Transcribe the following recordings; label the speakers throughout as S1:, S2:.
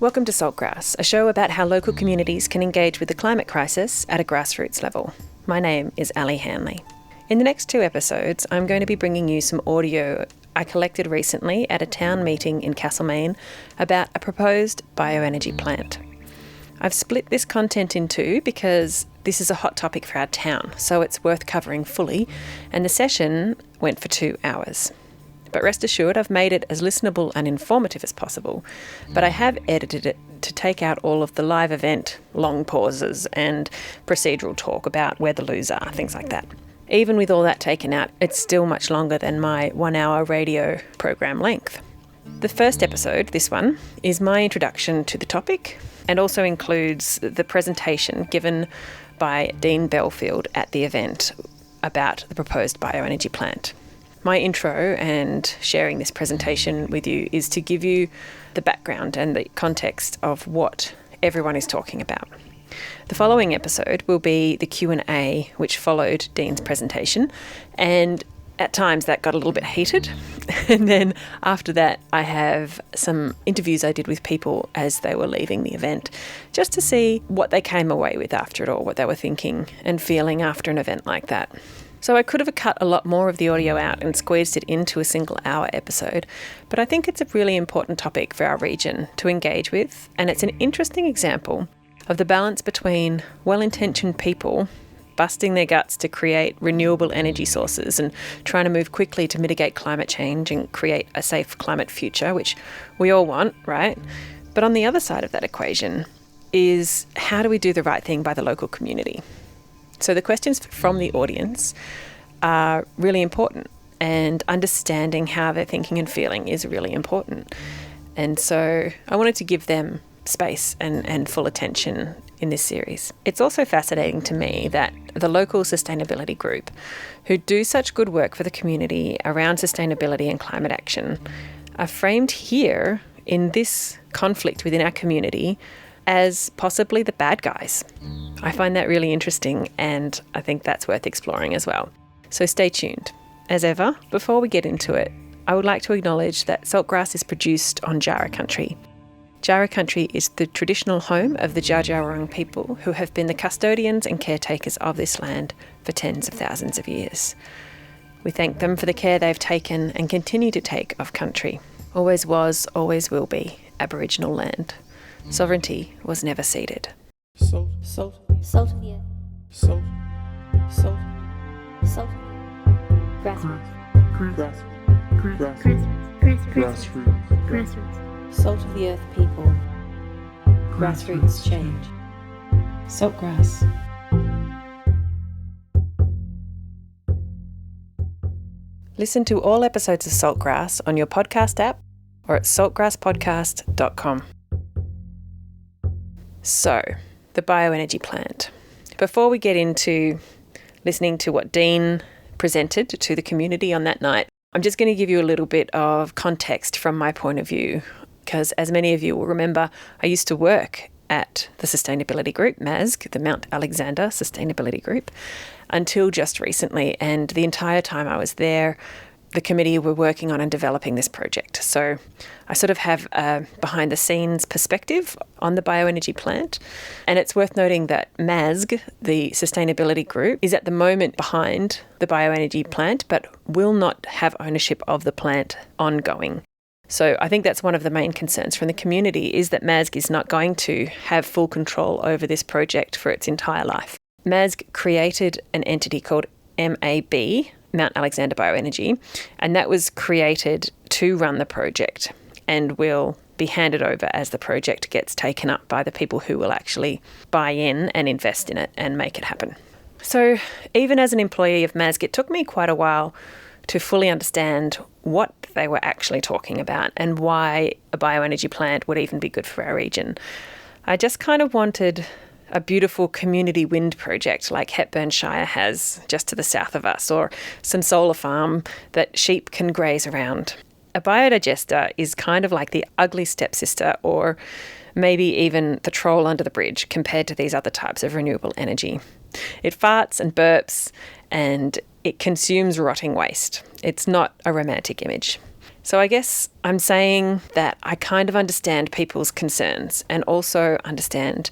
S1: Welcome to Saltgrass, a show about how local communities can engage with the climate crisis at a grassroots level. My name is Allie Hanley. In the next 2 episodes, I'm going to be bringing you some audio I collected recently at a town meeting in Castlemaine about a proposed bioenergy plant. I've split this content in 2 because this is a hot topic for our town, so it's worth covering fully, and the session went for 2 hours. But rest assured, I've made it as listenable and informative as possible, but I have edited it to take out all of the live event long pauses and procedural talk about where the loos are, things like that. Even with all that taken out, it's still much longer than my 1-hour radio program length. The first episode, this one, is my introduction to the topic and also includes the presentation given by Deane Belfield at the event about the proposed bioenergy plant. My intro and sharing this presentation with you is to give you the background and the context of what everyone is talking about. The following episode will be the Q&A which followed Deane's presentation, and at times that got a little bit heated. And then after that, I have some interviews I did with people as they were leaving the event, just to see what they came away with after it all, what they were thinking and feeling after an event like that. So I could have cut a lot more of the audio out and squeezed it into a single hour episode, but I think it's a really important topic for our region to engage with, and it's an interesting example of the balance between well-intentioned people busting their guts to create renewable energy sources and trying to move quickly to mitigate climate change and create a safe climate future, which we all want, right? But on the other side of that equation is, how do we do the right thing by the local community? So the questions from the audience are really important, and understanding how they're thinking and feeling is really important. And so I wanted to give them space and full attention in this series. It's also fascinating to me that the local sustainability group, who do such good work for the community around sustainability and climate action, are framed here in this conflict within our community as possibly the bad guys. I find that really interesting, and I think that's worth exploring as well. So stay tuned. As ever, before we get into it, I would like to acknowledge that Saltgrass is produced on Jara country. Jara country is the traditional home of the Dja Dja Wurrung people, who have been the custodians and caretakers of this land for tens of thousands of years. We thank them for the care they've taken and continue to take of country. Always was, always will be Aboriginal land. Sovereignty was never ceded.
S2: Salt of the earth. Salt. Grassroots. Salt of the earth people. Grassroots change. Saltgrass.
S1: Listen to all episodes of Saltgrass on your podcast app or at saltgrasspodcast.com. So, the bioenergy plant. Before we get into listening to what Deane presented to the community on that night, I'm just going to give you a little bit of context from my point of view, because as many of you will remember, I used to work at the sustainability group, MASG, the Mount Alexander Sustainability Group, until just recently, and the entire time I was there, the committee were working on and developing this project. So I sort of have a behind-the-scenes perspective on the bioenergy plant. And it's worth noting that MASG, the sustainability group, is at the moment behind the bioenergy plant, but will not have ownership of the plant ongoing. So I think that's one of the main concerns from the community, is that MASG is not going to have full control over this project for its entire life. MASG created an entity called MAB, Mount Alexander Bioenergy, and that was created to run the project and will be handed over as the project gets taken up by the people who will actually buy in and invest in it and make it happen. So even as an employee of MASG, it took me quite a while to fully understand what they were actually talking about and why a bioenergy plant would even be good for our region. I just kind of wanted a beautiful community wind project like Hepburn Shire has just to the south of us, or some solar farm that sheep can graze around. A biodigester is kind of like the ugly stepsister, or maybe even the troll under the bridge compared to these other types of renewable energy. It farts and burps and it consumes rotting waste. It's not a romantic image. So I guess I'm saying that I kind of understand people's concerns and also understand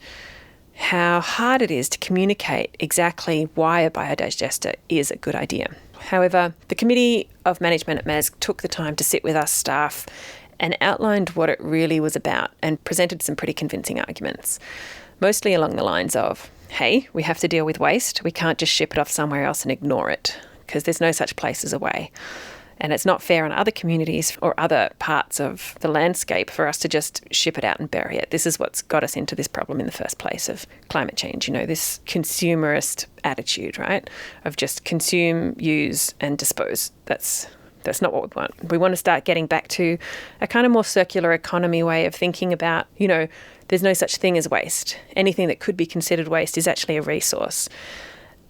S1: how hard it is to communicate exactly why a biodigester is a good idea. However, the Committee of Management at MAS took the time to sit with us staff and outlined what it really was about and presented some pretty convincing arguments, mostly along the lines of, hey, we have to deal with waste. We can't just ship it off somewhere else and ignore it because there's no such place as away. And it's not fair on other communities or other parts of the landscape for us to just ship it out and bury it. This is what's got us into this problem in the first place of climate change, this consumerist attitude, right? Of just consume, use and dispose. That's not what we want. We want to start getting back to a kind of more circular economy way of thinking about, there's no such thing as waste. Anything that could be considered waste is actually a resource.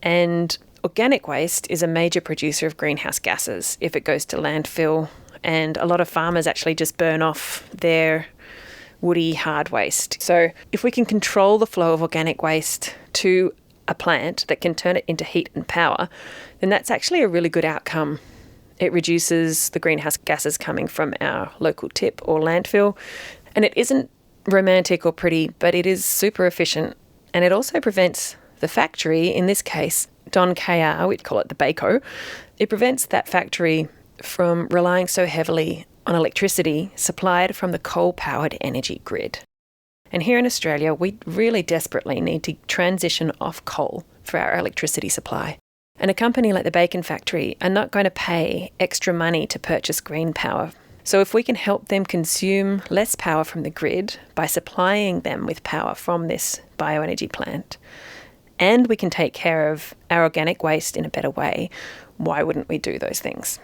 S1: And organic waste is a major producer of greenhouse gases if it goes to landfill, and a lot of farmers actually just burn off their woody hard waste. So if we can control the flow of organic waste to a plant that can turn it into heat and power, then that's actually a really good outcome. It reduces the greenhouse gases coming from our local tip or landfill, and it isn't romantic or pretty, but it is super efficient, and it also prevents the factory, in this case, Don KR, we call it the Baco, it prevents that factory from relying so heavily on electricity supplied from the coal-powered energy grid. And here in Australia, we really desperately need to transition off coal for our electricity supply. And a company like the Bacon Factory are not going to pay extra money to purchase green power. So if we can help them consume less power from the grid by supplying them with power from this bioenergy plant, and we can take care of our organic waste in a better way, why wouldn't we do those things?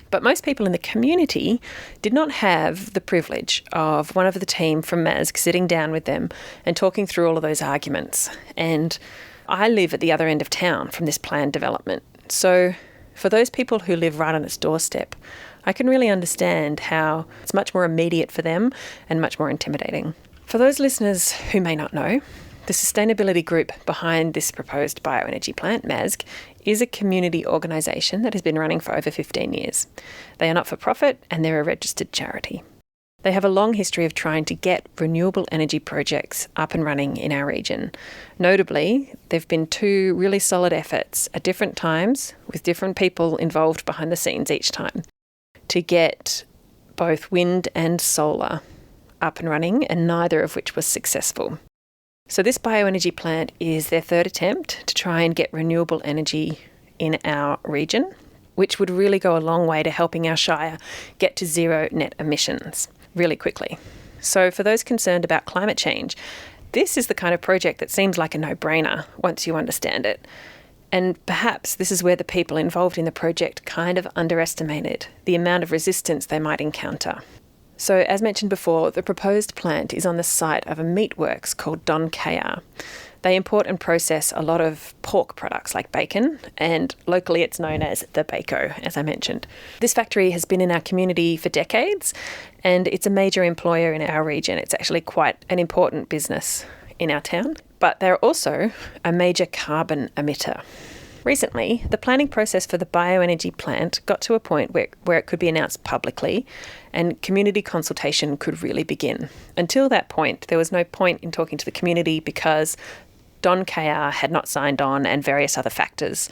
S1: But most people in the community did not have the privilege of one of the team from MAS sitting down with them and talking through all of those arguments. And I live at the other end of town from this planned development. So for those people who live right on its doorstep, I can really understand how it's much more immediate for them and much more intimidating. For those listeners who may not know, the sustainability group behind this proposed bioenergy plant, MASG, is a community organisation that has been running for over 15 years. They are not for profit and they're a registered charity. They have a long history of trying to get renewable energy projects up and running in our region. Notably, there have been 2 really solid efforts at different times with different people involved behind the scenes each time to get both wind and solar up and running, and neither of which was successful. So this bioenergy plant is their 3rd attempt to try and get renewable energy in our region, which would really go a long way to helping our shire get to zero net emissions really quickly. So for those concerned about climate change, this is the kind of project that seems like a no-brainer once you understand it. And perhaps this is where the people involved in the project kind of underestimated the amount of resistance they might encounter. So as mentioned before, the proposed plant is on the site of a meatworks called Don KR. They import and process a lot of pork products like bacon, and locally it's known as the Baco, as I mentioned. This factory has been in our community for decades, and it's a major employer in our region. It's actually quite an important business in our town, but they're also a major carbon emitter. Recently, the planning process for the bioenergy plant got to a point where it could be announced publicly and community consultation could really begin. Until that point, there was no point in talking to the community because Don KR had not signed on and various other factors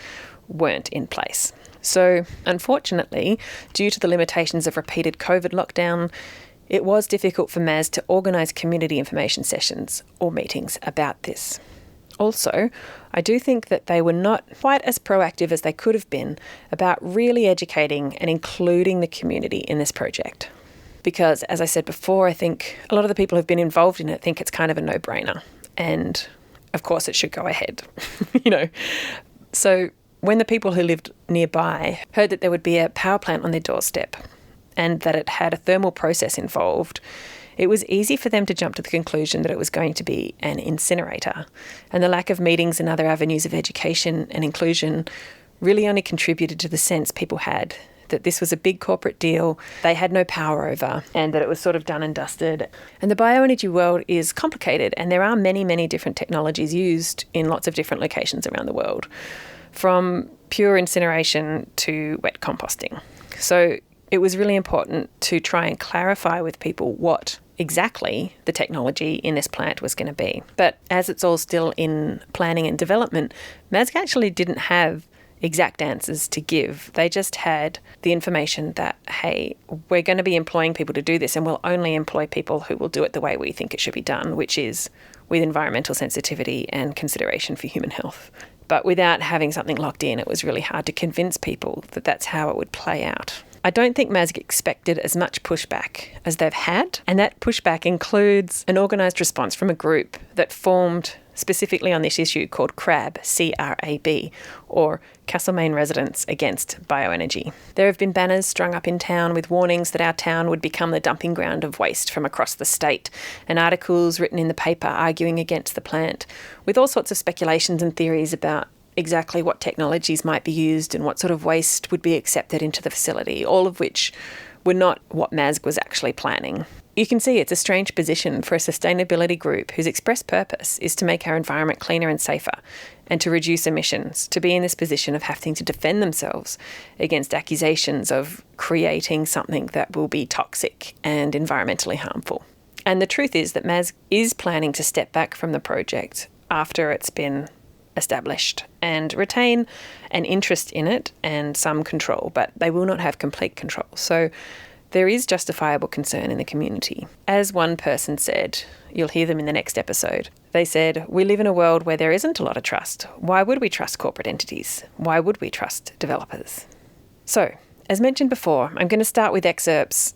S1: weren't in place. So, unfortunately, due to the limitations of repeated COVID lockdown, it was difficult for MAS to organise community information sessions or meetings about this. Also, I do think that they were not quite as proactive as they could have been about really educating and including the community in this project. Because, as I said before, I think a lot of the people who've been involved in it think it's kind of a no-brainer. And, of course, it should go ahead, So when the people who lived nearby heard that there would be a power plant on their doorstep and that it had a thermal process involved, it was easy for them to jump to the conclusion that it was going to be an incinerator. And the lack of meetings and other avenues of education and inclusion really only contributed to the sense people had that this was a big corporate deal they had no power over and that it was sort of done and dusted. And the bioenergy world is complicated, and there are many, many different technologies used in lots of different locations around the world, from pure incineration to wet composting. So it was really important to try and clarify with people what exactly the technology in this plant was going to be. But as it's all still in planning and development, MASG actually didn't have exact answers to give. They just had the information that, hey, we're going to be employing people to do this, and we'll only employ people who will do it the way we think it should be done, which is with environmental sensitivity and consideration for human health. But without having something locked in, it was really hard to convince people that that's how it would play out. I don't think MASG expected as much pushback as they've had, and that pushback includes an organised response from a group that formed specifically on this issue called CRAB, C-R-A-B, or Castlemaine Residents Against Bioenergy. There have been banners strung up in town with warnings that our town would become the dumping ground of waste from across the state, and articles written in the paper arguing against the plant, with all sorts of speculations and theories about exactly what technologies might be used and what sort of waste would be accepted into the facility, all of which were not what MASG was actually planning. You can see it's a strange position for a sustainability group whose express purpose is to make our environment cleaner and safer and to reduce emissions, to be in this position of having to defend themselves against accusations of creating something that will be toxic and environmentally harmful. And the truth is that MASG is planning to step back from the project after it's been established and retain an interest in it and some control, but they will not have complete control. So there is justifiable concern in the community. As one person said, you'll hear them in the next episode, they said, "We live in a world where there isn't a lot of trust. Why would we trust corporate entities? Why would we trust developers?" So, as mentioned before, I'm going to start with excerpts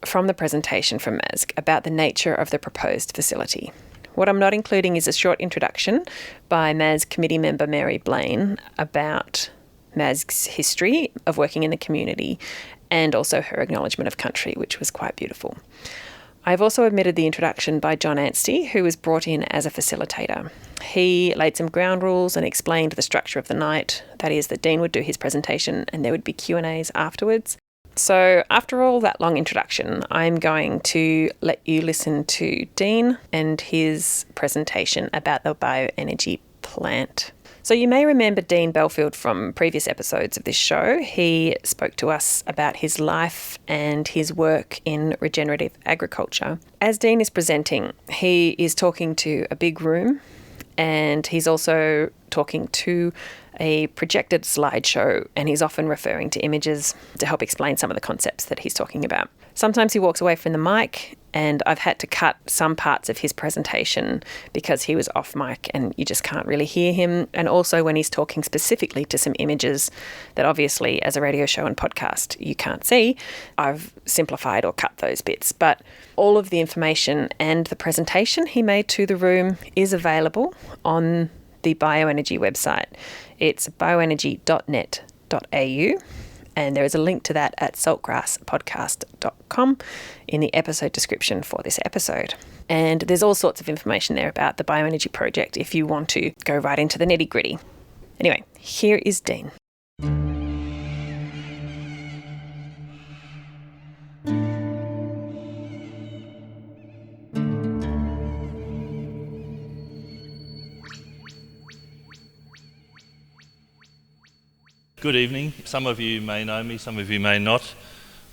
S1: from the presentation from MASG about the nature of the proposed facility. What I'm not including is a short introduction by MASG committee member Mary Blaine about MASG's history of working in the community and also her acknowledgement of country, which was quite beautiful. I've also omitted the introduction by John Anstey, who was brought in as a facilitator. He laid some ground rules and explained the structure of the night, that is, that Deane would do his presentation and there would be Q&As afterwards. So after all that long introduction, I'm going to let you listen to Deane and his presentation about the bioenergy plant. So you may remember Deane Belfield from previous episodes of this show. He spoke to us about his life and his work in regenerative agriculture. As Deane is presenting, he is talking to a big room and he's also talking to a projected slideshow, and he's often referring to images to help explain some of the concepts that he's talking about. Sometimes he walks away from the mic, and I've had to cut some parts of his presentation because he was off mic and you just can't really hear him. And also when he's talking specifically to some images that obviously as a radio show and podcast you can't see, I've simplified or cut those bits. But all of the information and the presentation he made to the room is available on the Bioenergy website. It's bioenergy.net.au, and there is a link to that at saltgrasspodcast.com in the episode description for this episode. And there's all sorts of information there about the Bioenergy project if you want to go right into the nitty-gritty. Anyway, here is Deane.
S3: Good evening. Some of you may know me, some of you may not.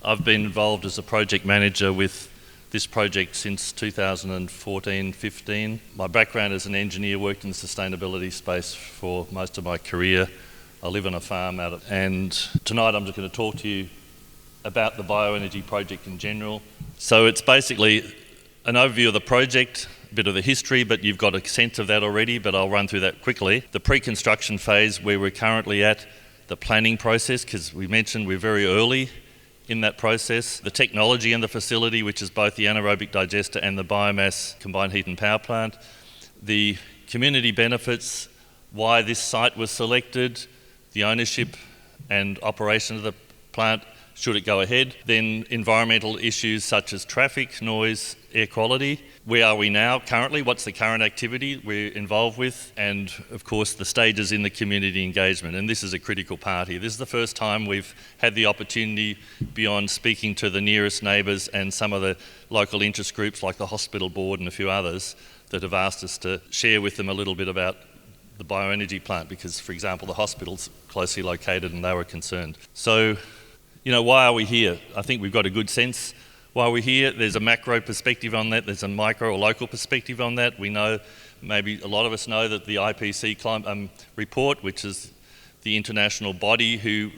S3: I've been involved as a project manager with this project since 2014-15. My background as an engineer, worked in the sustainability space for most of my career. I live on a farm and tonight I'm just going to talk to you about the bioenergy project in general. So it's basically an overview of the project, a bit of the history, but you've got a sense of that already, but I'll run through that quickly. The pre-construction phase where we're currently at, the planning process, because we mentioned we're very early in that process. The technology in the facility, which is both the anaerobic digester and the biomass combined heat and power plant. The community benefits, why this site was selected, the ownership and operation of the plant, should it go ahead. Then environmental issues such as traffic, noise, air quality. Where are we now currently? What's the current activity we're involved with? And of course the stages in the community engagement. And this is a critical part here. This is the first time we've had the opportunity, beyond speaking to the nearest neighbours and some of the local interest groups like the hospital board and a few others, that have asked us to share with them a little bit about the bioenergy plant, because for example the hospital's closely located and they were concerned. So Why are we here? I think we've got a good sense why we're here. There's a macro perspective on that, there's a micro or local perspective on that. We know, maybe a lot of us know, that the IPCC climate report, which is the international body who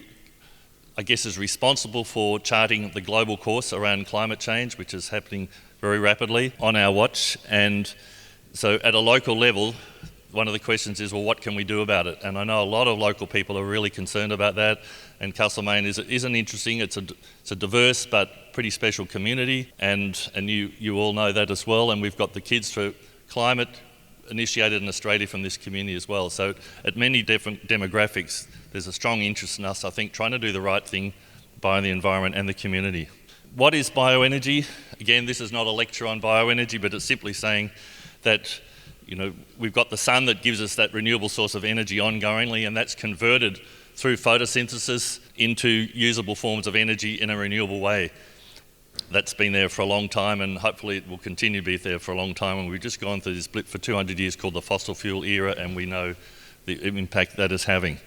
S3: I guess is responsible for charting the global course around climate change, which is happening very rapidly on our watch. And so at a local level, one of the questions is, well, what can we do about it? And I know a lot of local people are really concerned about that. And Castlemaine is an interesting, it's a diverse but pretty special community, and you all know that as well. And we've got the Kids for Climate initiated in Australia from this community as well. So at many different demographics, there's a strong interest in us, I think, trying to do the right thing by the environment and the community. What is bioenergy? Again, this is not a lecture on bioenergy, but it's simply saying that we've got the sun that gives us that renewable source of energy ongoingly, and that's converted through photosynthesis into usable forms of energy in a renewable way. That's been there for a long time, and hopefully it will continue to be there for a long time. And we've just gone through this blip for 200 years called the fossil fuel era, and we know the impact that is having.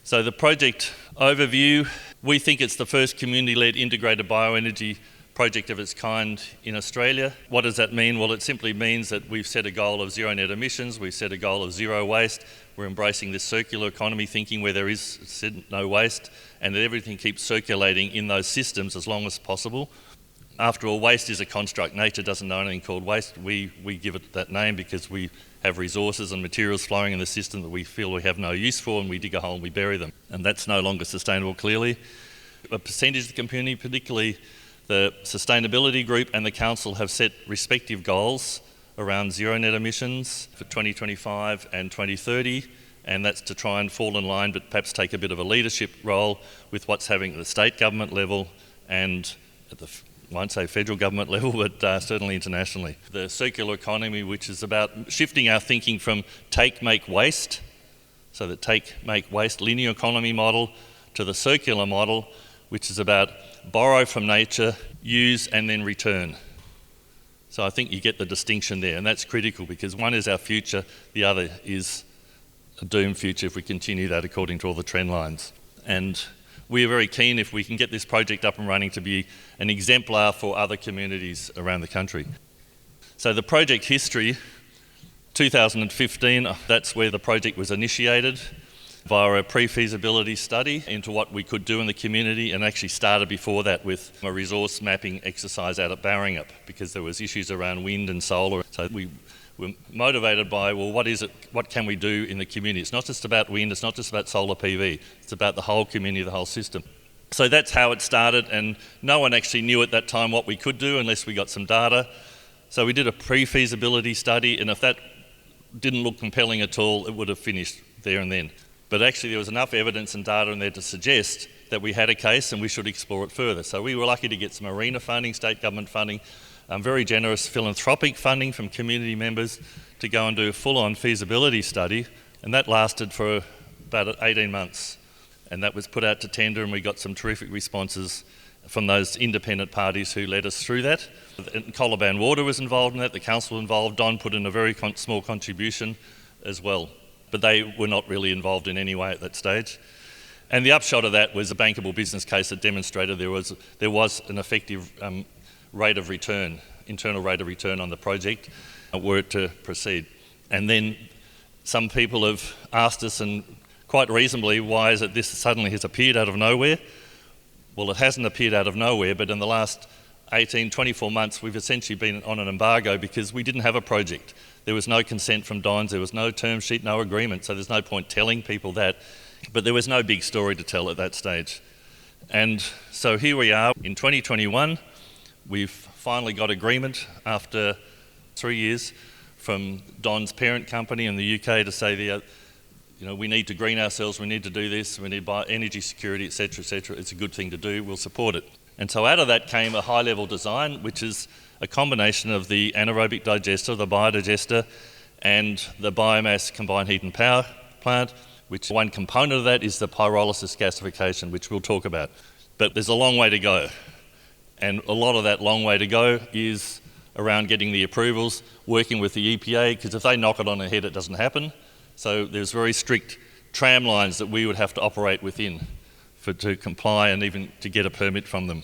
S3: So the project overview, we think it's the first community-led integrated bioenergy project of its kind in Australia. What does that mean? Well, it simply means that we've set a goal of zero net emissions, we've set a goal of zero waste, we're embracing this circular economy thinking where there is no waste, and that everything keeps circulating in those systems as long as possible. After all, waste is a construct. Nature doesn't know anything called waste. We give it that name because we have resources and materials flowing in the system that we feel we have no use for, and we dig a hole and we bury them. And that's no longer sustainable, clearly. A percentage of the community, particularly the sustainability group and the council, have set respective goals around zero net emissions for 2025 and 2030, and that's to try and fall in line but perhaps take a bit of a leadership role with what's happening at the state government level and at the, I won't say federal government level, but certainly internationally. The circular economy, which is about shifting our thinking from take, make, waste, so the take, make, waste linear economy model, to the circular model, which is about borrow from nature, use and then return. So I think you get the distinction there, and that's critical because one is our future, the other is a doomed future if we continue that according to all the trend lines. And we are very keen, if we can get this project up and running, to be an exemplar for other communities around the country. So the project history, 2015, that's where the project was initiated via a pre-feasibility study into what we could do in the community, and actually started before that with a resource mapping exercise out at Barringup because there was issues around wind and solar. So we were motivated by, well, what is it? What can we do in the community? It's not just about wind, it's not just about solar PV, it's about the whole community, the whole system. So that's how it started, and no one actually knew at that time what we could do unless we got some data. So we did a pre-feasibility study, and if that didn't look compelling at all, it would have finished there and then. But actually there was enough evidence and data in there to suggest that we had a case and we should explore it further. So we were lucky to get some ARENA funding, state government funding, very generous philanthropic funding from community members to go and do a full-on feasibility study, and that lasted for about 18 months. And that was put out to tender, and we got some terrific responses from those independent parties who led us through that. And Colaban Water was involved in that, the council involved, Don put in a very small contribution as well. But they were not really involved in any way at that stage. And the upshot of that was a bankable business case that demonstrated there was an effective rate of return, internal rate of return on the project were it to proceed. And then some people have asked us, and quite reasonably, why is it this suddenly has appeared out of nowhere? Well, it hasn't appeared out of nowhere, but in the last 18, 24 months, we've essentially been on an embargo because we didn't have a project. There was no consent from Dons, there was no term sheet, no agreement, so there's no point telling people that. But there was no big story to tell at that stage. And so here we are in 2021. We've finally got agreement after 3 years from Don's parent company in the UK to say we need to green ourselves, we need to do this, we need energy security, etc., etc. It's a good thing to do, we'll support it. And so out of that came a high-level design, which is a combination of the anaerobic digester, the biodigester, and the biomass combined heat and power plant, which one component of that is the pyrolysis gasification, which we'll talk about. But there's a long way to go. And a lot of that long way to go is around getting the approvals, working with the EPA, because if they knock it on the head, it doesn't happen. So there's very strict tramlines that we would have to operate within to comply and even to get a permit from them.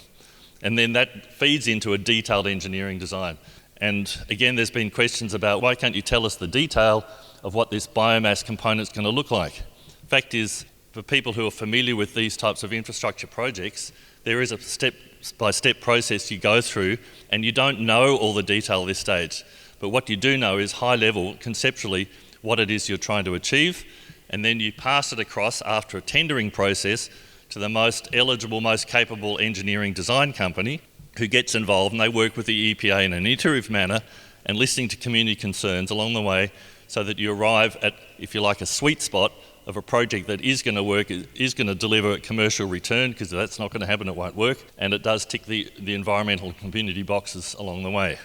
S3: And then that feeds into a detailed engineering design. And again, there's been questions about why can't you tell us the detail of what this biomass component is going to look like? Fact is, for people who are familiar with these types of infrastructure projects, there is a step-by-step process you go through, and you don't know all the detail at this stage. But what you do know is high level, conceptually, what it is you're trying to achieve, and then you pass it across after a tendering process to the most eligible, most capable engineering design company who gets involved, and they work with the EPA in an iterative manner and listening to community concerns along the way so that you arrive at, if you like, a sweet spot of a project that is going to work, is going to deliver a commercial return, because if that's not going to happen, it won't work, and it does tick the environmental and community boxes along the way.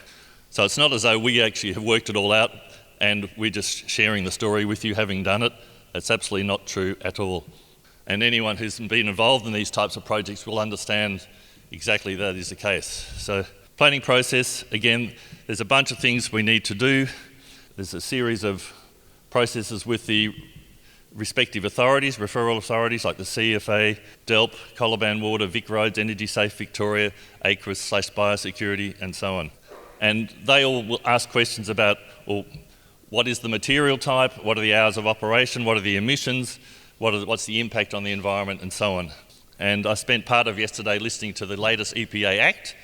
S3: So it's not as though we actually have worked it all out and we're just sharing the story with you having done it. That's absolutely not true at all. And anyone who's been involved in these types of projects will understand exactly that is the case. So planning process, again, there's a bunch of things we need to do. There's a series of processes with the respective authorities, referral authorities like the CFA, DELP, Colaban Water, Vic Roads, Energy Safe Victoria, AQUIS/biosecurity, and so on. And they all will ask questions about, well, what is the material type, what are the hours of operation, what are the emissions, what's the impact on the environment, and so on. And I spent part of yesterday listening to the latest EPA Act,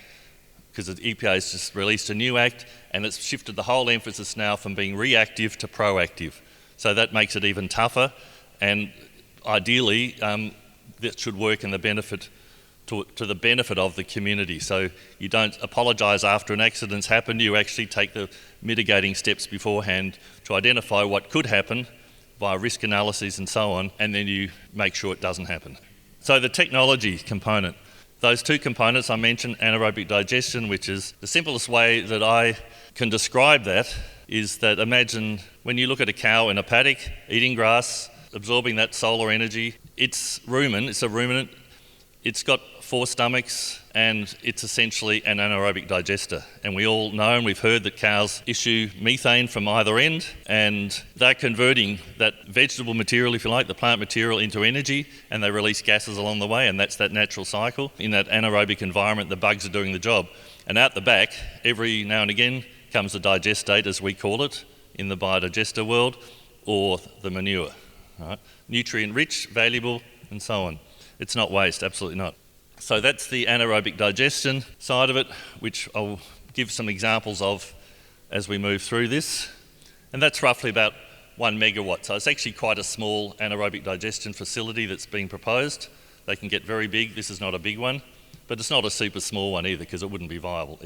S3: because the EPA has just released a new act, and it's shifted the whole emphasis now from being reactive to proactive. So that makes it even tougher, and ideally that should work in the benefit to the benefit of the community. So you don't apologise after an accident's happened, you actually take the mitigating steps beforehand to identify what could happen via risk analyses and so on, and then you make sure it doesn't happen. So the technology component, those two components I mentioned, anaerobic digestion, which is the simplest way that I can describe that, is that imagine when you look at a cow in a paddock eating grass, absorbing that solar energy, it's a ruminant, it's got 4 stomachs, and it's essentially an anaerobic digester. And we all know and we've heard that cows issue methane from either end, and they're converting that vegetable material, if you like, the plant material, into energy, and they release gases along the way, and that's that natural cycle. In that anaerobic environment, the bugs are doing the job. And out the back, every now and again, comes the digestate, as we call it, in the biodigester world, or the manure. Right? Nutrient-rich, valuable, and so on. It's not waste, absolutely not. So that's the anaerobic digestion side of it, which I'll give some examples of as we move through this. And that's roughly about 1 megawatt. So it's actually quite a small anaerobic digestion facility that's being proposed. They can get very big. This is not a big one, but it's not a super small one either, because it wouldn't be viable.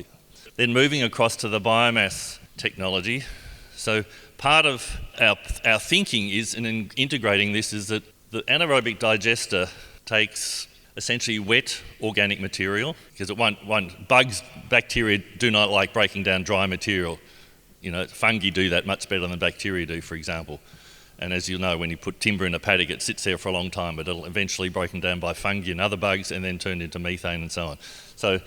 S3: Then moving across to the biomass technology. So part of our thinking is in integrating this is that the anaerobic digester takes essentially wet organic material, because bugs, bacteria do not like breaking down dry material. You know, fungi do that much better than bacteria do, for example. And as you know, when you put timber in a paddock, it sits there for a long time, but it'll eventually broken down by fungi and other bugs and then turned into methane and so on. So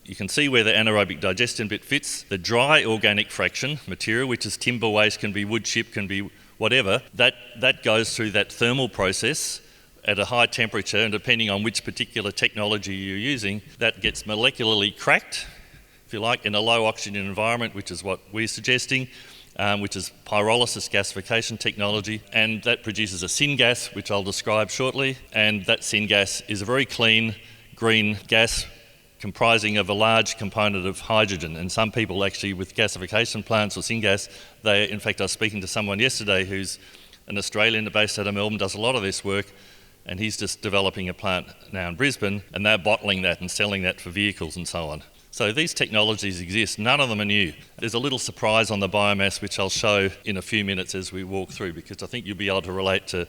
S3: you can see where the anaerobic digestion bit fits. The dry organic fraction material, which is timber waste, can be wood chip, can be whatever, that goes through that thermal process at a high temperature, and depending on which particular technology you're using, that gets molecularly cracked, if you like, in a low oxygen environment, which is what we're suggesting, which is pyrolysis gasification technology, and that produces a syngas, which I'll describe shortly, and that syngas is a very clean green gas comprising of a large component of hydrogen. And some people actually with gasification plants or syngas, in fact I was speaking to someone yesterday who's an Australian based out of Melbourne, does a lot of this work, and he's just developing a plant now in Brisbane, and they're bottling that and selling that for vehicles and so on. So these technologies exist, none of them are new. There's a little surprise on the biomass which I'll show in a few minutes as we walk through, because I think you'll be able to relate to.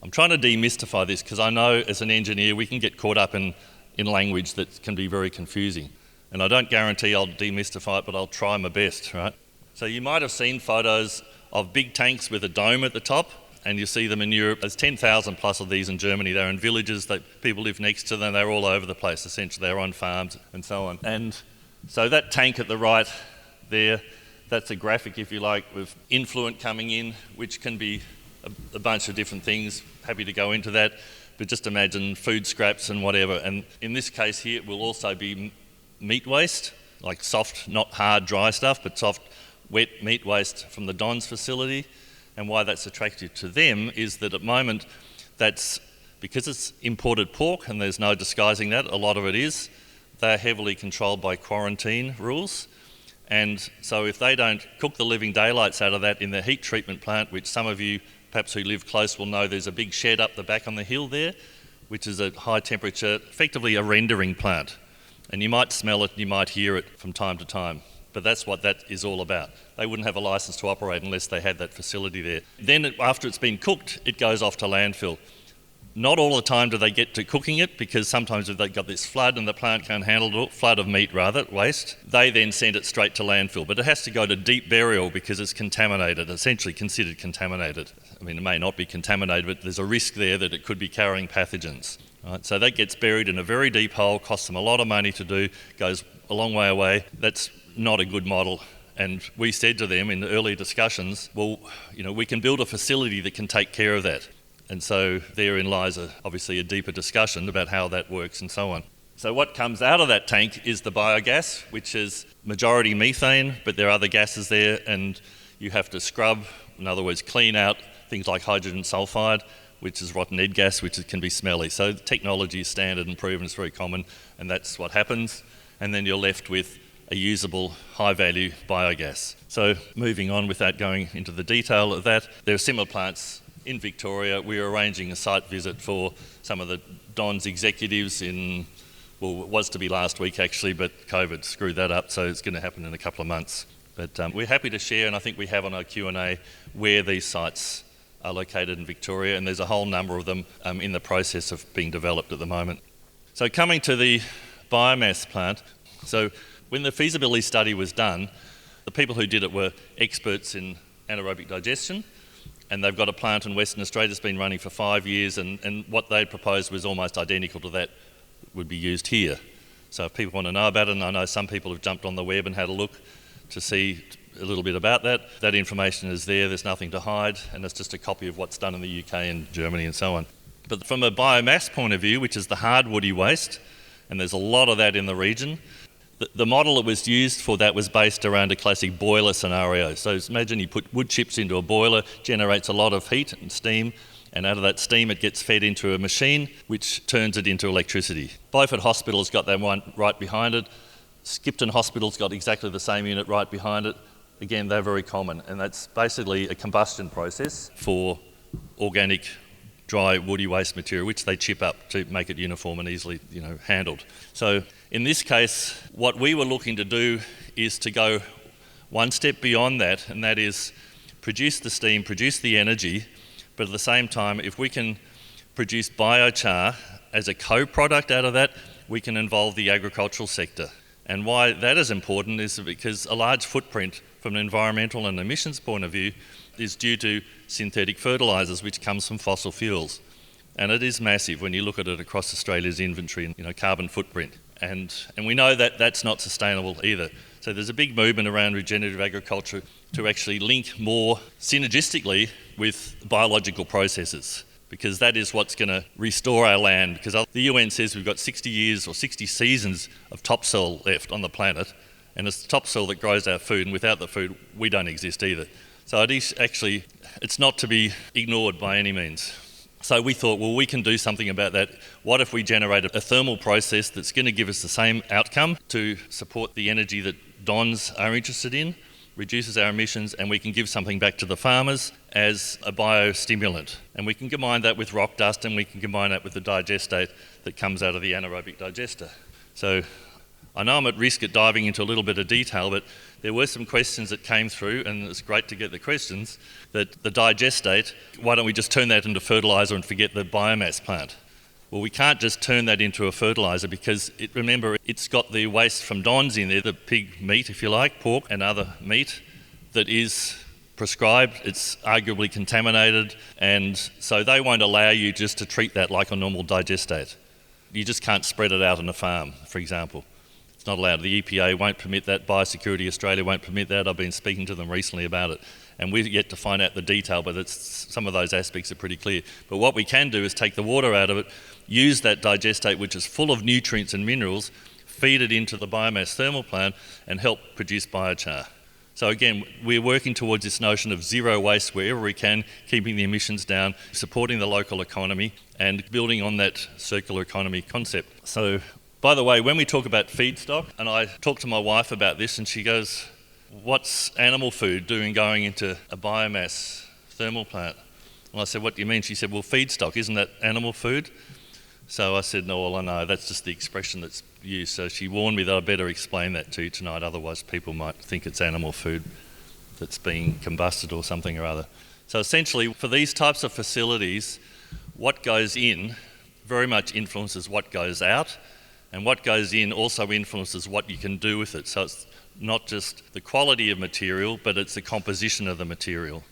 S3: I'm trying to demystify this because I know as an engineer we can get caught up in language that can be very confusing. And I don't guarantee I'll demystify it, but I'll try my best, right? So you might have seen photos of big tanks with a dome at the top, and you see them in Europe. There's 10,000 plus of these in Germany. They're in villages, people live next to them, they're all over the place essentially. They're on farms and so on. And so that tank at the right there, that's a graphic, if you like, with influent coming in, which can be a bunch of different things. Happy to go into that. but just imagine food scraps and whatever. And in this case here, it will also be meat waste, like soft, not hard, dry stuff, but soft, wet meat waste from the Don's facility. And why that's attractive to them is that at the moment, that's because it's imported pork, and there's no disguising that, a lot of it is, they're heavily controlled by quarantine rules. And so if they don't cook the living daylights out of that in the heat treatment plant, which some of you perhaps who live close will know, there's a big shed up the back on the hill there, which is a high temperature, effectively a rendering plant. And you might smell it, you might hear it from time to time. But that's what that is all about. They wouldn't have a licence to operate unless they had that facility there. Then after it's been cooked, it goes off to landfill. Not all the time do they get to cooking it, because sometimes if they've got this flood and the plant can't handle it, flood of meat rather, waste, they then send it straight to landfill. But it has to go to deep burial because it's contaminated, essentially considered contaminated. I mean, it may not be contaminated, but there's a risk there that it could be carrying pathogens. Right? So that gets buried in a very deep hole, costs them a lot of money to do, goes a long way away. That's not a good model. And we said to them in the early discussions, well, we can build a facility that can take care of that. And so therein lies obviously a deeper discussion about how that works and so on. So what comes out of that tank is the biogas, which is majority methane, but there are other gases there, and you have to scrub, in other words, clean out things like hydrogen sulfide, which is rotten egg gas, which can be smelly. So the technology is standard and proven, it's very common, and that's what happens. And then you're left with a usable high-value biogas. So moving on without going into the detail of that, there are similar plants in Victoria. We're arranging a site visit for some of the Don's executives it was to be last week actually, but COVID screwed that up, so it's going to happen in a couple of months. But we're happy to share, and I think we have on our Q&A, where these sites are located in Victoria, and there's a whole number of them in the process of being developed at the moment. So coming to the biomass plant, so when the feasibility study was done, the people who did it were experts in anaerobic digestion, and they've got a plant in Western Australia that's been running for 5 years, and what they proposed was almost identical to that would be used here. So if people want to know about it, and I know some people have jumped on the web and had a look to see a little bit about that, that information is there's nothing to hide, and it's just a copy of what's done in the UK and Germany and so on. But from a biomass point of view, which is the hard woody waste, and there's a lot of that in the region, the model that was used for that was based around a classic boiler scenario. So imagine you put wood chips into a boiler, generates a lot of heat and steam, and out of that steam it gets fed into a machine which turns it into electricity. Beaufort Hospital's got that one right behind it. Skipton Hospital's got exactly the same unit right behind it. Again, they're very common, and that's basically a combustion process for organic dry woody waste material, which they chip up to make it uniform and easily handled. So in this case, what we were looking to do is to go one step beyond that, and that is produce the steam, produce the energy, but at the same time, if we can produce biochar as a co-product out of that, we can involve the agricultural sector. And why that is important is because a large footprint from an environmental and emissions point of view is due to synthetic fertilisers, which comes from fossil fuels. And it is massive when you look at it across Australia's inventory and carbon footprint. And we know that that's not sustainable either. So there's a big movement around regenerative agriculture to actually link more synergistically with biological processes, because that is what's going to restore our land. Because the UN says we've got 60 years or 60 seasons of topsoil left on the planet, and it's the topsoil that grows our food, and without the food, we don't exist either. So it is actually, it's not to be ignored by any means. So we thought, well, we can do something about that. What if we generated a thermal process that's going to give us the same outcome to support the energy that Dons are interested in, reduces our emissions, and we can give something back to the farmers as a biostimulant. And we can combine that with rock dust, and we can combine that with the digestate that comes out of the anaerobic digester. So I know I'm at risk at diving into a little bit of detail, but there were some questions that came through, and it's great to get the questions, that the digestate, why don't we just turn that into fertiliser and forget the biomass plant? Well, we can't just turn that into a fertiliser because, remember, it's got the waste from Don's in there, the pig meat, if you like, pork and other meat that is prescribed. It's arguably contaminated, and so they won't allow you just to treat that like a normal digestate. You just can't spread it out on a farm, for example. It's not allowed. The EPA won't permit that. Biosecurity Australia won't permit that. I've been speaking to them recently about it. And we've yet to find out the detail, but some of those aspects are pretty clear. But what we can do is take the water out of it, use that digestate, which is full of nutrients and minerals, feed it into the biomass thermal plant and help produce biochar. So again, we're working towards this notion of zero waste wherever we can, keeping the emissions down, supporting the local economy and building on that circular economy concept. So, by the way, when we talk about feedstock, and I talk to my wife about this and she goes, what's animal food doing going into a biomass thermal plant? And I said, what do you mean? She said, well, feedstock, isn't that animal food? So I said, no, well, I know, that's just the expression that's used. So she warned me that I better explain that to you tonight, otherwise people might think it's animal food that's being combusted or something or other. So essentially, for these types of facilities, what goes in very much influences what goes out, and what goes in also influences what you can do with it. So it's not just the quality of material, but it's the composition of the material.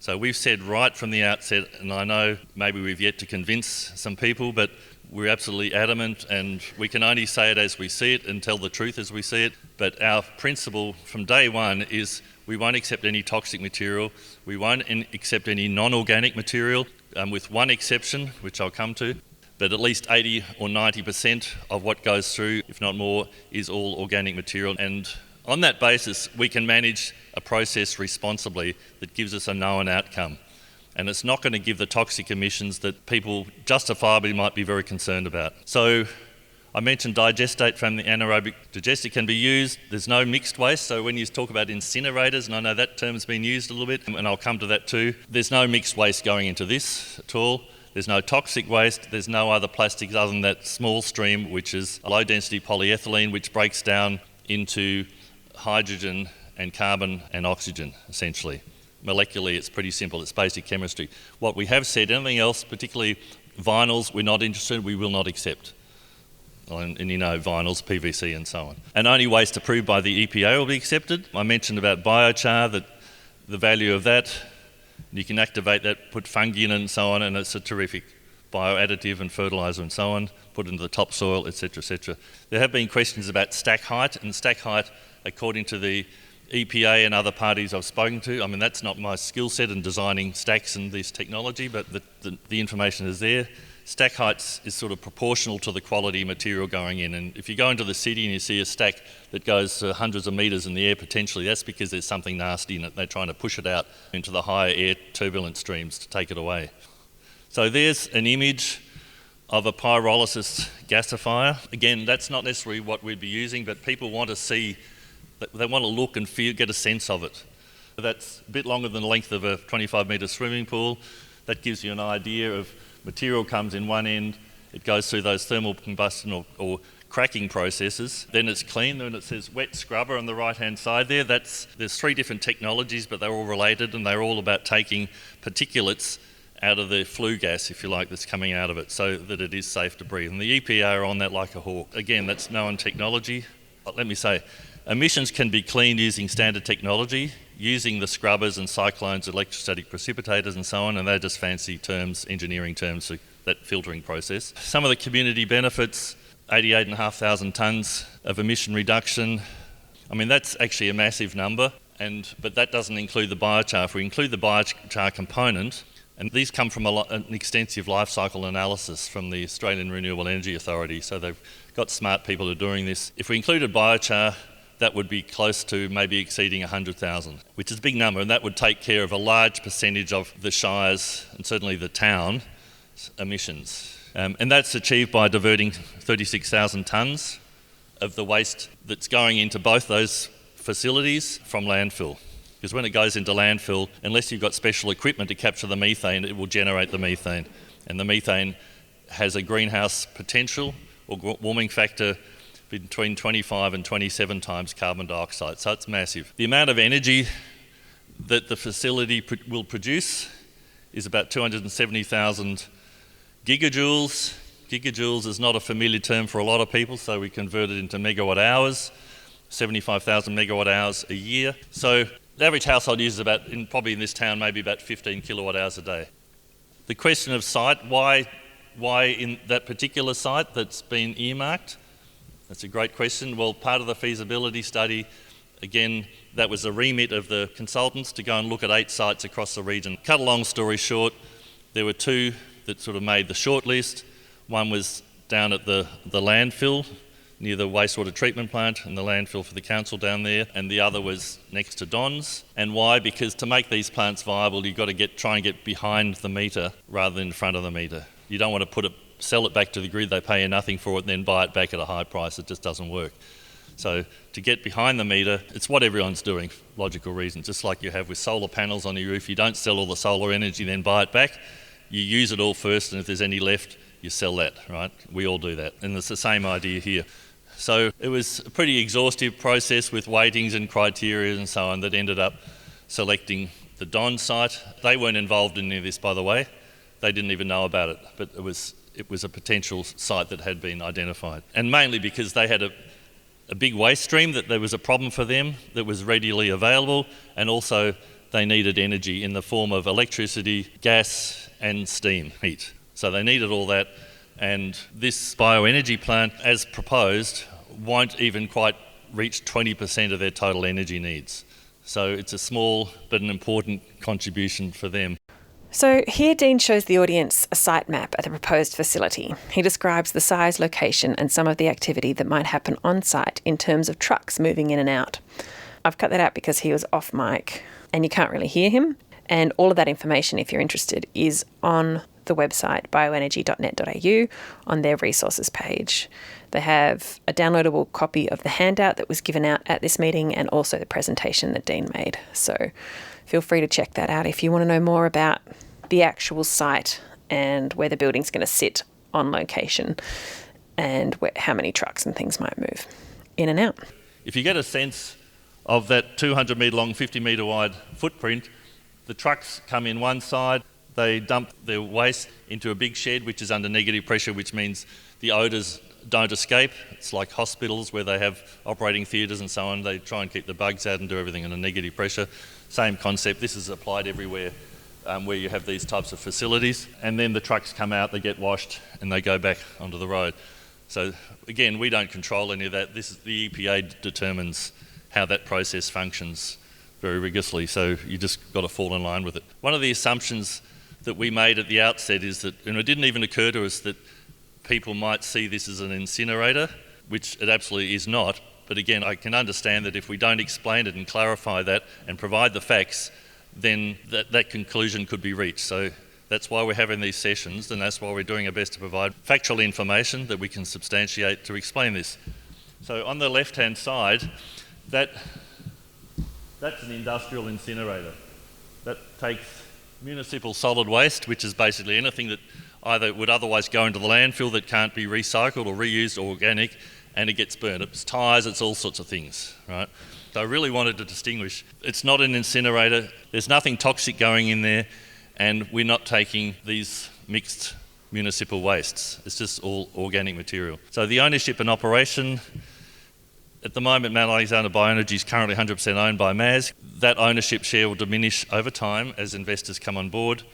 S3: So we've said right from the outset, and I know maybe we've yet to convince some people, but we're absolutely adamant, and we can only say it as we see it and tell the truth as we see it. But our principle from day one is we won't accept any toxic material, we won't accept any non-organic material, with one exception, which I'll come to. But at least 80 or 90% of what goes through, if not more, is all organic material. And on that basis, we can manage a process responsibly that gives us a known outcome. And it's not going to give the toxic emissions that people justifiably might be very concerned about. So I mentioned digestate from the anaerobic digester can be used. There's no mixed waste. So when you talk about incinerators, and I know that term's been used a little bit, and I'll come to that too, there's no mixed waste going into this at all. There's no toxic waste. There's no other plastics other than that small stream, which is a low-density polyethylene, which breaks down into hydrogen and carbon and oxygen, essentially. Molecularly, it's pretty simple. It's basic chemistry. What we have said, anything else, particularly vinyls, we're not interested, we will not accept. And you know, vinyls, PVC and so on. And only waste approved by the EPA will be accepted. I mentioned about biochar, that the value of that, you can activate that, put fungi in it and so on, and it's a terrific bioadditive and fertiliser and so on, put into the topsoil, etc., etc. There have been questions about stack height, and stack height, according to the EPA and other parties I've spoken to, I mean, that's not my skill set in designing stacks and this technology, but the information is there. Stack height is sort of proportional to the quality material going in, and if you go into the city and you see a stack that goes hundreds of metres in the air potentially, that's because there's something nasty in it. They're trying to push it out into the higher air turbulent streams to take it away. So there's an image of a pyrolysis gasifier. Again, that's not necessarily what we'd be using, but people want to see, they want to look and feel, get a sense of it. That's a bit longer than the length of a 25-metre swimming pool. That gives you an idea of material comes in one end, it goes through those thermal combustion or cracking processes, then it's clean, then it says wet scrubber on the right-hand side there. There's three different technologies, but they're all related, and they're all about taking particulates out of the flue gas, if you like, that's coming out of it, so that it is safe to breathe. And the EPA are on that like a hawk. Again, that's known technology. Let me say, emissions can be cleaned using standard technology, using the scrubbers and cyclones, electrostatic precipitators and so on, and they're just fancy terms, engineering terms for that filtering process. Some of the community benefits, 88,500 tonnes of emission reduction. I mean, that's actually a massive number, but that doesn't include the biochar. If we include the biochar component, and these come from an extensive life cycle analysis from the Australian Renewable Energy Authority, so they've got smart people who are doing this. If we included biochar, that would be close to maybe exceeding 100,000, which is a big number, and that would take care of a large percentage of the Shire's, and certainly the town's, emissions. And that's achieved by diverting 36,000 tonnes of the waste that's going into both those facilities from landfill. Because when it goes into landfill, unless you've got special equipment to capture the methane, it will generate the methane. And the methane has a greenhouse potential or warming factor between 25 and 27 times carbon dioxide, so it's massive. The amount of energy that the facility will produce is about 270,000 gigajoules. Gigajoules is not a familiar term for a lot of people, so we convert it into megawatt hours, 75,000 megawatt hours a year. So the average household uses probably in this town, maybe about 15 kilowatt hours a day. The question of site, why in that particular site that's been earmarked? That's a great question. Well, part of the feasibility study Again, that was the remit of the consultants to go and look at 8 sites across the region. Cut a long story short, there were 2 that sort of made the short list. One was down at the landfill near the wastewater treatment plant and the landfill for the council down there, and the other was next to Don's. And why? Because to make these plants viable, you've got to try and get behind the meter rather than in front of the meter. You don't want to sell it back to the grid, they pay you nothing for it, and then buy it back at a high price. It just doesn't work. So to get behind the meter, it's what everyone's doing, logical reasons. Just like you have with solar panels on your roof, you don't sell all the solar energy then buy it back. You use it all first, and if there's any left, you sell that, right? We all do that. And it's the same idea here. So it was a pretty exhaustive process with weightings and criteria and so on that ended up selecting the Don site. They weren't involved in any of this, by the way. They didn't even know about it, but it was a potential site that had been identified. And mainly because they had a big waste stream, that there was a problem for them that was readily available, and also they needed energy in the form of electricity, gas and steam heat. So they needed all that, and this bioenergy plant, as proposed, won't even quite reach 20% of their total energy needs. So it's a small but an important contribution for them.
S1: So here Deane shows the audience a site map at the proposed facility. He describes the size, location and some of the activity that might happen on site in terms of trucks moving in and out. I've cut that out because he was off mic and you can't really hear him. And all of that information, if you're interested, is on the website bioenergy.net.au on their resources page. They have a downloadable copy of the handout that was given out at this meeting and also the presentation that Deane made. So feel free to check that out if you want to know more about the actual site and where the building's going to sit on location and how many trucks and things might move in and out.
S3: If you get a sense of that 200 metre long, 50 metre wide footprint, the trucks come in one side, they dump their waste into a big shed which is under negative pressure, which means the odours don't escape. It's like hospitals where they have operating theatres and so on. They try and keep the bugs out and do everything under negative pressure. Same concept. This is applied everywhere where you have these types of facilities. And then the trucks come out, they get washed and they go back onto the road. So again, we don't control any of that. The EPA determines how that process functions very rigorously, so you just got to fall in line with it. One of the assumptions that we made at the outset is that, and it didn't even occur to us that people might see this as an incinerator, which it absolutely is not. But again, I can understand that if we don't explain it and clarify that and provide the facts, then that conclusion could be reached. So that's why we're having these sessions, and that's why we're doing our best to provide factual information that we can substantiate to explain this. So on the left-hand side, that's an industrial incinerator. That takes municipal solid waste, which is basically anything that either would otherwise go into the landfill that can't be recycled or reused or organic, and it gets burnt. It's tyres, it's all sorts of things, right? So I really wanted to distinguish. It's not an incinerator, there's nothing toxic going in there, and we're not taking these mixed municipal wastes. It's just all organic material. So the ownership and operation, at the moment, Mount Alexander Bioenergy is currently 100% owned by MAS. That ownership share will diminish over time as investors come on board,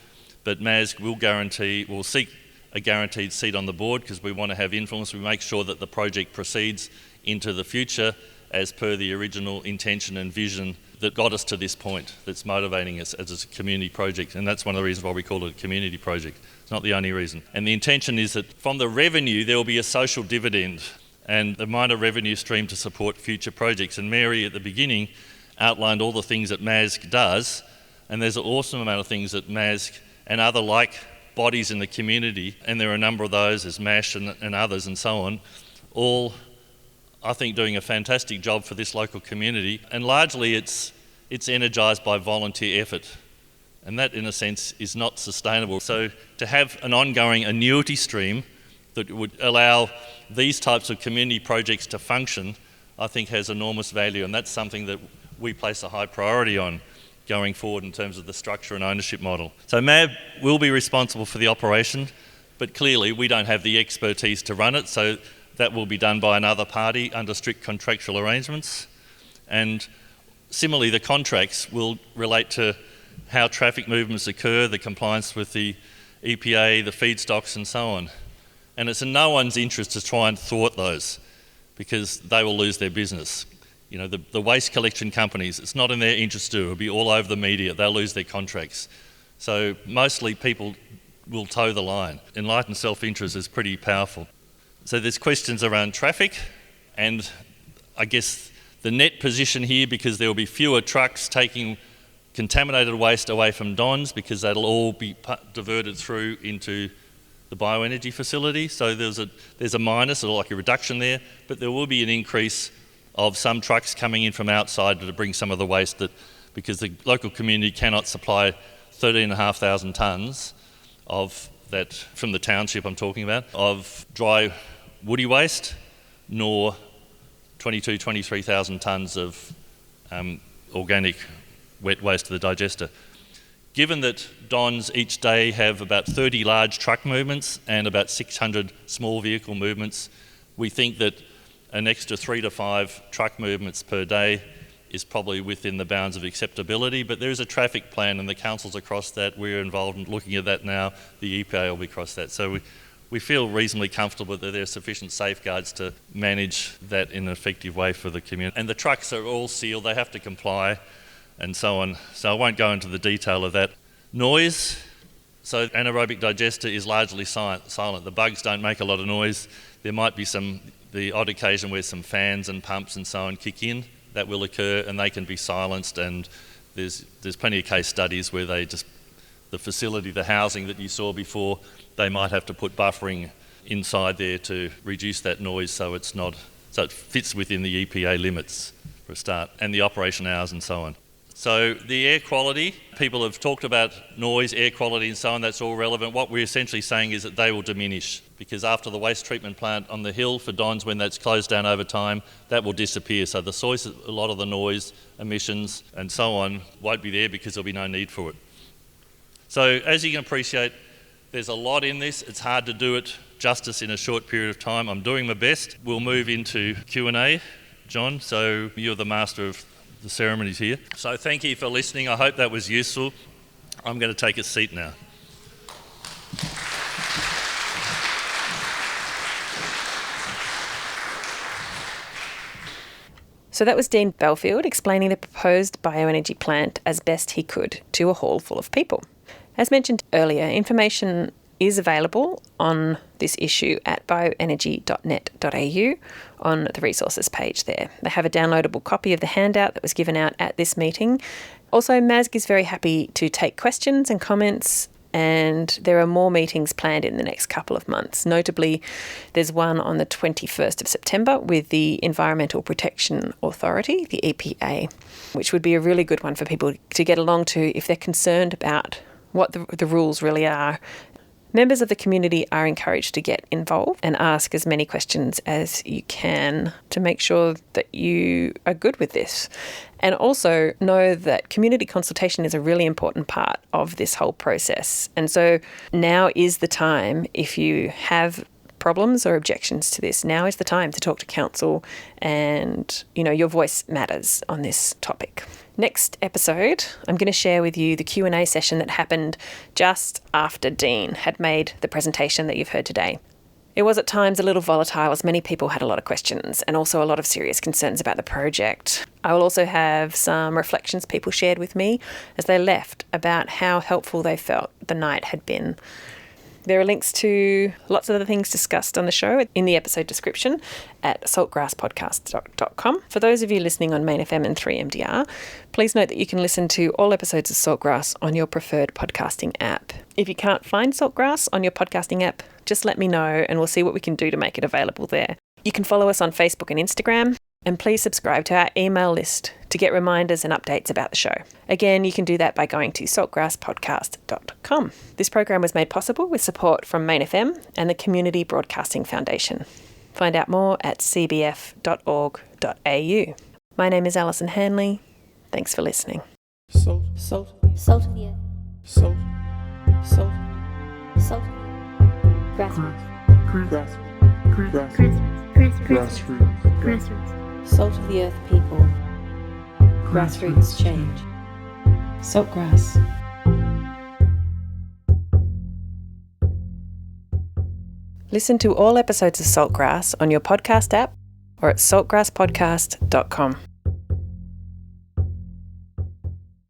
S3: but MAS will seek a guaranteed seat on the board because we want to have influence. We make sure that the project proceeds into the future as per the original intention and vision that got us to this point, that's motivating us as a community project, and that's one of the reasons why we call it a community project. It's not the only reason. And the intention is that from the revenue there will be a social dividend and a minor revenue stream to support future projects. And Mary at the beginning outlined all the things that MASC does, and there's an awesome amount of things that MASC and other like bodies in the community, and there are a number of those, as MASH and others and so on, all I think doing a fantastic job for this local community, and largely it's energised by volunteer effort, and that in a sense is not sustainable. So to have an ongoing annuity stream that would allow these types of community projects to function, I think has enormous value, and that's something that we place a high priority on going forward in terms of the structure and ownership model. So MAB will be responsible for the operation, but clearly we don't have the expertise to run it, so that will be done by another party under strict contractual arrangements. And similarly, the contracts will relate to how traffic movements occur, the compliance with the EPA, the feedstocks and so on. And it's in no one's interest to try and thwart those because they will lose their business. You know, the waste collection companies, it's not in their interest to. It'll be all over the media. They'll lose their contracts. So mostly people will toe the line. Enlightened self-interest is pretty powerful. So there's questions around traffic, and I guess the net position here, because there will be fewer trucks taking contaminated waste away from Don's, because that'll all be diverted through into the bioenergy facility. So there's a minus, or like a reduction there, but there will be an increase of some trucks coming in from outside to bring some of the waste, that because the local community cannot supply 13,500 tonnes of that from the township I'm talking about, of dry woody waste, nor 23,000 tonnes of organic wet waste to the digester. Given that Don's each day have about 30 large truck movements and about 600 small vehicle movements, we think that an extra 3 to 5 truck movements per day is probably within the bounds of acceptability, but there is a traffic plan and the council's across that. We're involved in looking at that now. The EPA will be across that. So we feel reasonably comfortable that there are sufficient safeguards to manage that in an effective way for the community. And the trucks are all sealed, they have to comply and so on. So I won't go into the detail of that. Noise, so anaerobic digester is largely silent. The bugs don't make a lot of noise. There might be the odd occasion where some fans and pumps and so on kick in. That will occur, and they can be silenced, and there's plenty of case studies where the facility, the housing that you saw before, they might have to put buffering inside there to reduce that noise so it fits within the EPA limits for a start, and the operation hours and so on. So the air quality, people have talked about noise, air quality and so on, that's all relevant. What we're essentially saying is that they will diminish, because after the waste treatment plant on the hill for Don's, when that's closed down over time, that will disappear. So the source, a lot of the noise, emissions and so on won't be there because there'll be no need for it. So as you can appreciate, there's a lot in this. It's hard to do it justice in a short period of time. I'm doing my best. We'll move into Q&A. John, so you're the master of the ceremonies here. So thank you for listening. I hope that was useful. I'm going to take a seat now.
S1: So that was Deane Belfield explaining the proposed bioenergy plant as best he could to a hall full of people. As mentioned earlier, information is available on this issue at bioenergy.net.au on the resources page there. They have a downloadable copy of the handout that was given out at this meeting. Also, MASG is very happy to take questions and comments, and there are more meetings planned in the next couple of months. Notably, there's one on the 21st of September with the Environmental Protection Authority, the EPA, which would be a really good one for people to get along to if they're concerned about what the rules really are. Members of the community are encouraged to get involved and ask as many questions as you can to make sure that you are good with this. And also know that community consultation is a really important part of this whole process. And so now is the time, if you have problems or objections to this, now is the time to talk to council, and your voice matters on this topic. Next episode, I'm going to share with you the Q&A session that happened just after Deane had made the presentation that you've heard today. It was at times a little volatile, as many people had a lot of questions and also a lot of serious concerns about the project. I will also have some reflections people shared with me as they left about how helpful they felt the night had been. There are links to lots of other things discussed on the show in the episode description at saltgrasspodcast.com. For those of you listening on Main FM and 3MDR, please note that you can listen to all episodes of Saltgrass on your preferred podcasting app. If you can't find Saltgrass on your podcasting app, just let me know and we'll see what we can do to make it available there. You can follow us on Facebook and Instagram, and please subscribe to our email list to get reminders and updates about the show. Again, you can do that by going to saltgrasspodcast.com. This program was made possible with support from Main FM and the Community Broadcasting Foundation. Find out more at cbf.org.au. My name is Alison Hanley. Thanks for listening.
S2: Salt of the earth. Salt. Grassroots. Salt of the earth people. Grassroots change. Saltgrass.
S1: Listen to all episodes of Saltgrass on your podcast app or at saltgrasspodcast.com.